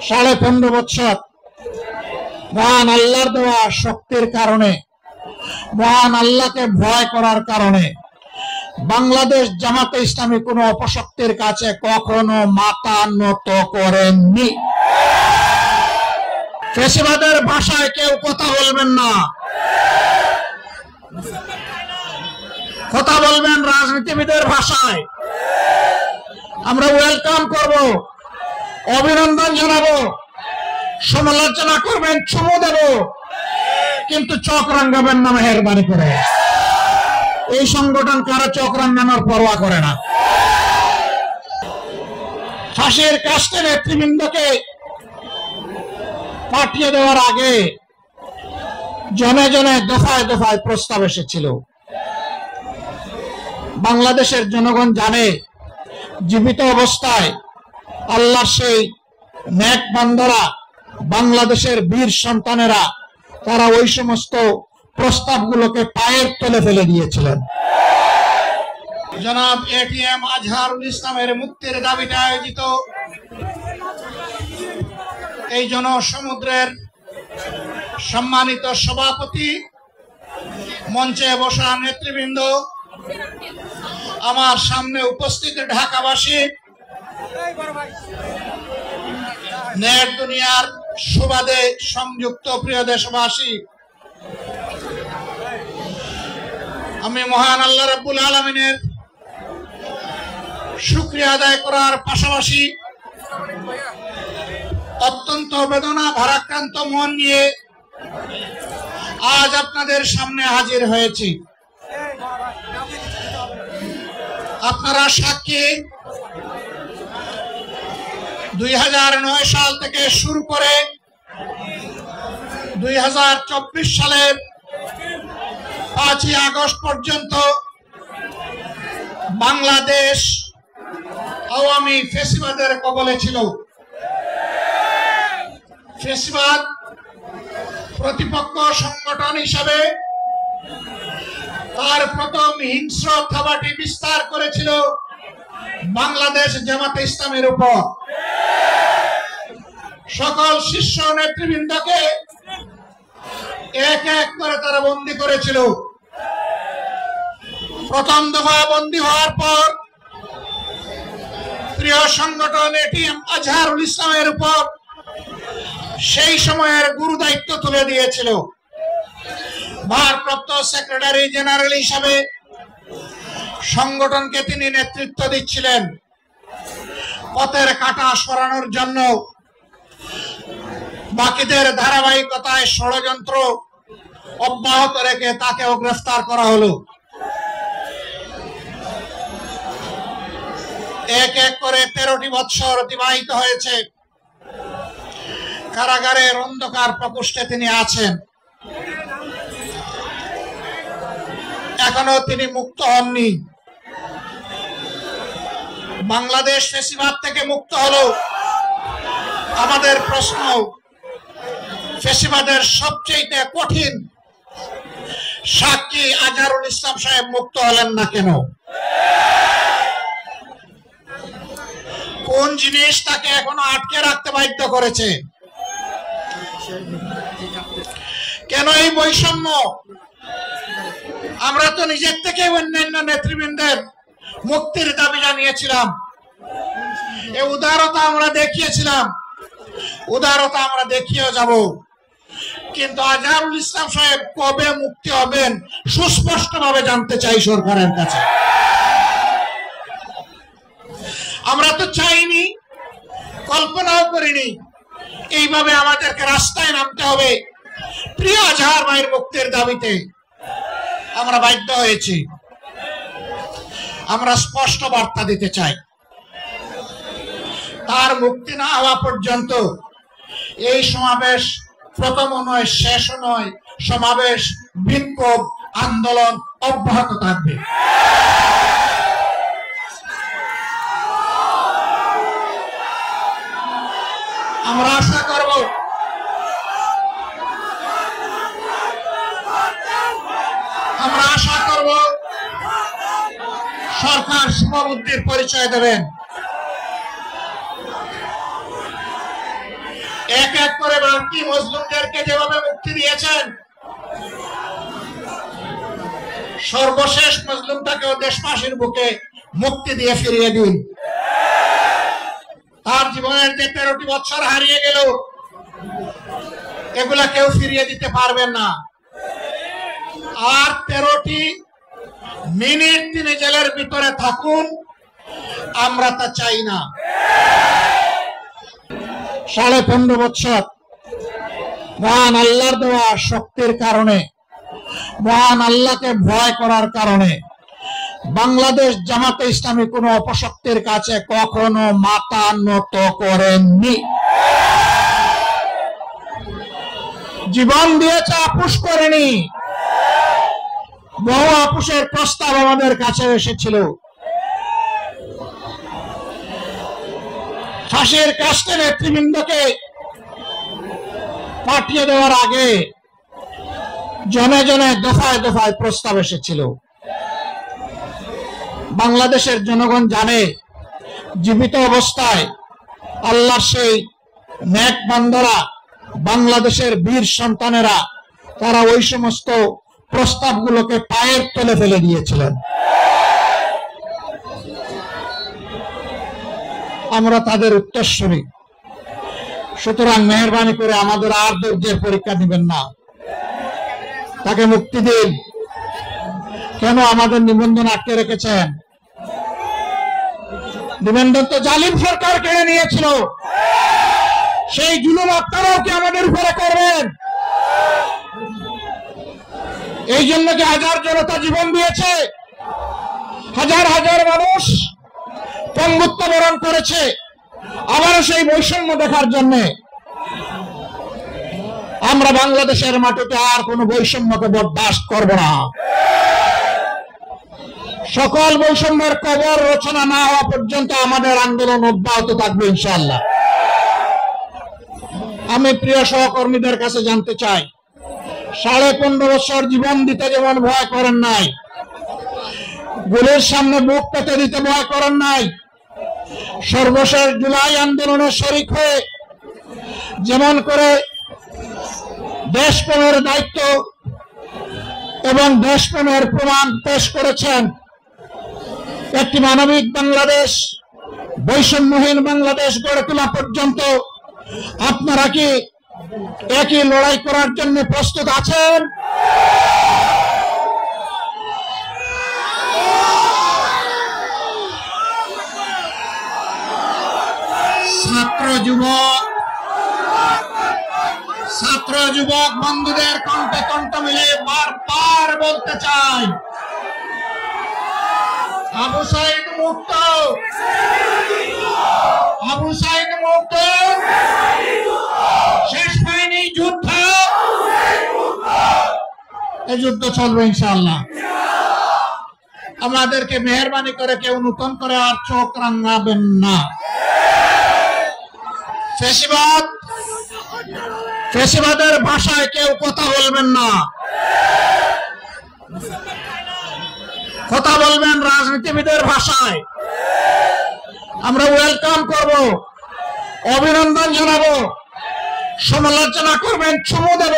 15.5 বছর মহান আল্লাহর দেওয়া শক্তির কারণে, মহান আল্লাহকে ভয় করার কারণে বাংলাদেশ জামাতে ইসলামী কোনো অপশক্তির কাছে কখনো মাথা নত করেননি। ফ্যাসিবাদের ভাষায় কেউ কথা বলবেন না, কথা বলবেন রাজনীতিবিদের ভাষায়। আমরা ওয়েলকাম করব, অভিনন্দন জানাবো, সমালোচনা করবেন, চুমু দেব, কিন্তু চোখ রাঙাবেন না মেহেরবানি করে। এই সংগঠন কারো চোখ রাঙানোর পরোয়া করে না। ফাঁসির কাস্টে নেতৃবৃন্দকে পাঠিয়ে দেওয়ার আগে জনে জনে দফায় দফায় প্রস্তাব এসেছিল। বাংলাদেশের জনগণ জানে জীবিত অবস্থায় আল্লাহর সেই নেক বান্দারা, বাংলাদেশের বীর সন্তানেরা, তারা ওই সমস্ত প্রস্তাবগুলোকে পায়ের তলে ফেলে দিয়েছিলেন। জনাব এটিএম আজহারুল ইসলামের মুক্তির দাবিতে আয়োজিত এই জনসমুদ্রের সম্মানিত সভাপতি, মঞ্চে বসা নেতৃবৃন্দ, আমার সামনে উপস্থিত ঢাকাবাসী, নেট দুনিয়ার সুবাদে সংযুক্ত প্রিয় দেশবাসী, আমি মহান আল্লাহ রাব্বুল আলামিনের শুকরিয়া আদায় করার পাশাপাশি অত্যন্ত বেদনা ভারাক্রান্ত মন নিয়ে আজ আপনাদের সামনে হাজির হয়েছি। আপনারা সাক্ষী, 2009 সাল থেকে শুরু করে 2024 সালের 5ই আগস্ট পর্যন্ত বাংলাদেশ আওয়ামী ফ্যাসিবাদের কবলে ছিল। ফ্যাসিবাদ প্রতিপক্ষ সংগঠন হিসাবে তার প্রথম হিংস্র থাবাটি বিস্তার করেছিল বাংলাদেশ জামাতে ইসলামের উপর। সকল শীর্ষ নেতৃবৃন্দকে এক এক করে তারা বন্দী করেছিল। প্রথম দফা বন্দী হওয়ার পর প্রিয় সংগঠন এটিএম আজহারুল ইসলামের উপর সেই সময়ের গুরু দায়িত্ব তুলে দিয়েছিল। ভারপ্রাপ্ত সেক্রেটারি জেনারেল হিসাবে সংগঠনকে তিনি নেতৃত্ব দিচ্ছিলেন। পথের কাঁটা সরানোর জন্য বাকিদের ধারাবাহিকতায় ষড়যন্ত্র অব্যাহত রেখে তাকেও গ্রেফতার করা হলো। এক এক করে 13টি বৎসর অতিবাহিত হয়েছে। কারাগারের অন্ধকার প্রকোষ্ঠে তিনি আছেন। এখনো তিনি মুক্ত হননি। বাংলাদেশ ফ্যাসিবাদ থেকে মুক্ত হলো। আমাদের প্রশ্ন, ফ্যাসিবাদের সবচেয়ে কঠিন সাক্ষী আজহারুল ইসলাম সাহেব মুক্ত হলেন না কেন? কোন জিনিস তাকে এখনো আটকে রাখতে বাধ্য করেছে? কেন এই বৈষম্য? আমরা তো নিজের থেকে অন্যান্য নেতৃবৃন্দের মুক্তির দাবি জানিয়েছিলাম, এই উদারতা আমরা দেখিয়েছিলাম, উদারতা আমরা দেখিয়েও যাব। কিন্তু আজহারুল ইসলাম সাহেব কবে মুক্তি হবেন সুস্পষ্ট ভাবে জানতে চাই সরকারের কাছে। আমরা তো চাইনি, কল্পনাও করিনি এইভাবে আমাদেরকে রাস্তায় নামতে হবে প্রিয় আজহার ভাইয়ের মুক্তির দাবিতে। আমরা বাধ্য হয়েছি। আমরা স্পষ্ট বার্তা দিতে চাই, তার মুক্তি না হওয়া পর্যন্ত এই সমাবেশ প্রথম নয়, শেষ নয়, সমাবেশ, বিক্ষোভ, আন্দোলন অব্যাহত থাকবে। আমরা আশা করব সরকার শুভবুদ্ধির পরিচয় দেবেন। এক এক করে বাকি মজলুমদেরকে যেভাবে মুক্তি দিয়েছেন, সর্বশেষ মজলুমটাকেও দেশবাসীর বুকে মুক্তি দিয়ে ফিরিয়ে দিন। তার জীবনের যে 13টি বছর হারিয়ে গেল, এগুলা কেউ ফিরিয়ে দিতে পারবেন না। আর 13টি মিনিট তিনি জেলের ভিতরে থাকুন, আমরা তা চাই না। 15.5 বছর মহান আল্লাহর দেওয়া শক্তির কারণে, মহান আল্লাহকে ভয় করার কারণে বাংলাদেশ জামাতে ইসলামী কোন অপশক্তির কাছে কখনো মাথা নত করেননি। জীবন দিয়েছে, আপোষ করেনি। বহু আপোষের প্রস্তাব আমাদের কাছে এসেছিল। ফাঁসির কাস্টে নেতৃবৃন্দকে পাঠিয়ে দেওয়ার আগে জনে জনে দফায় দফায় প্রস্তাব এসেছিল। বাংলাদেশের জনগণ জানে, জীবিত অবস্থায় আল্লাহর সেই নেক বান্দারা, বাংলাদেশের বীর সন্তানেরা, তারা ওই সমস্ত প্রস্তাবগুলোকে পায়ের তলে ফেলে দিয়েছিলেন। আমরা তাদের উত্তরসূরি। সুতরাং মেহেরবানি করে আমাদের আর ধৈর্যের পরীক্ষা দিবেন না, তাকে মুক্তি দিন। কেন আমাদের নিবন্ধন আটকে রেখেছেন? নিবন্ধন তো জালিম সরকার কেড়ে নিয়েছিল। সেই জুলুম আপনারাও কি আমাদের উপরে করবেন? এই জন্য কি হাজার জনতা জীবন দিয়েছে, হাজার হাজার মানুষ পঙ্গুত্ব বরণ করেছে, আবারও সেই বৈষম্য দেখার জন্য। আমরা বাংলাদেশের মাটিতে আর কোন বৈষম্যকে বরদাস্ত করব না। সকল বৈষম্যের কবর রচনা না হওয়া পর্যন্ত আমাদের আন্দোলন অব্যাহত থাকবে ইনশাআল্লাহ। আমি প্রিয় সহকর্মীদের কাছে জানতে চাই, 15.5 বছর জীবন দিতে যেমন ভয় করেন নাই, গুলির সামনে বুক পেতে দিতে ভয় করেন নাই, সর্বশেষ জুলাই আন্দোলনে শরীক হয়ে যেমন করে দেশপ্রেমের দায়িত্ব এবং দেশপ্রেমের প্রমাণ পেশ করেছেন, একটি মানবিক বাংলাদেশ, বৈষম্যহীন বাংলাদেশ গড়ে তোলা পর্যন্ত আপনারা কি একই লড়াই করার জন্য প্রস্তুত আছেন? ছাত্র যুবক বন্ধুদের কণ্ঠে কণ্ঠ মিলে বারবার বলতে চাই, আবু সাইদ মুক্ত, আবু সাইদ মুক্ত, শেষ হয়নি যুদ্ধ, এই যুদ্ধ চলবে ইনশাআল্লাহ। আমাদেরকে মেহেরবানি করে কেউ নতুন করে আর চোখ রাঙাবেন না। ফ্যাসিবাদের ভাষায় কেউ কথা বলবেন না, কথা বলবেন রাজনীতিবিদের ভাষায়। আমরা ওয়েলকাম করব, অভিনন্দন জানাবো, সমালোচনা করবেন, চুমু দেব,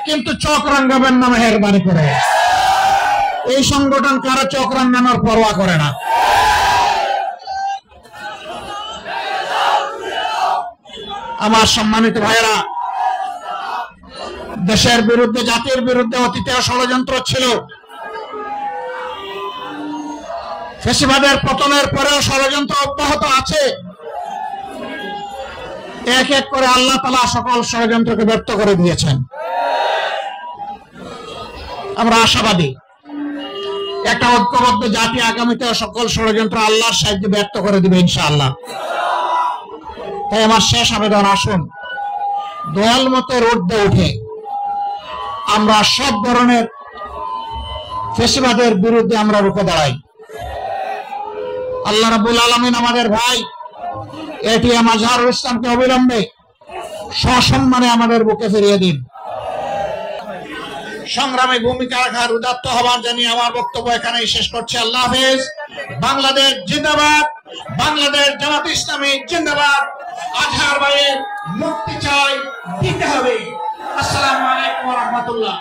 কিন্তু চোখ রাঙাবেন না মেহেরবানি করে। এই সংগঠন কারো চোখ রাঙানোর পরোয়া করে না। আমার সম্মানিত ভাইয়েরা, দেশের বিরুদ্ধে, জাতির বিরুদ্ধে অতীতে ষড়যন্ত্র ছিল। ফ্যাসিবাদের পতনের পরেও ষড়যন্ত্র অব্যাহত আছে। এক এক করে আল্লাহ তাআলা সকল ষড়যন্ত্রকে ব্যর্থ করে দিয়েছেন। আমরা আশাবাদী, একটা ঐক্যবদ্ধ জাতি আগামীতে সকল ষড়যন্ত্র আল্লাহর সাহায্যে ব্যর্থ করে দিবে ইনশাআল্লাহ। তাই আমার শেষ আবেদন, আসুন দয়াল মতের ঊর্ধ্বে উঠে আমরা সব ধরনের ফ্যাসিবাদের বিরুদ্ধে আমরা রুখে দাঁড়াই। আল্লাহ রাব্বুল আলামিন আমাদের ভাই এটিএম আজহারুল ইসলামকে অবিলম্বে সসম্মানে আমাদের বুকে ফিরিয়ে দিন। সংগ্রামে ভূমিকা রাখার উদাত্ত আহ্বান জানিয়ে আমার বক্তব্য এখানেই শেষ করছি। আল্লাহ হাফেজ। বাংলাদেশ জিন্দাবাদ, বাংলাদেশ জামাত ইসলামী জিন্দাবাদ। আজহার ভাইয়ের মুক্তি চাই, দিতে হবে। আসসালামু আলাইকুম ওয়া রাহমাতুল্লাহ।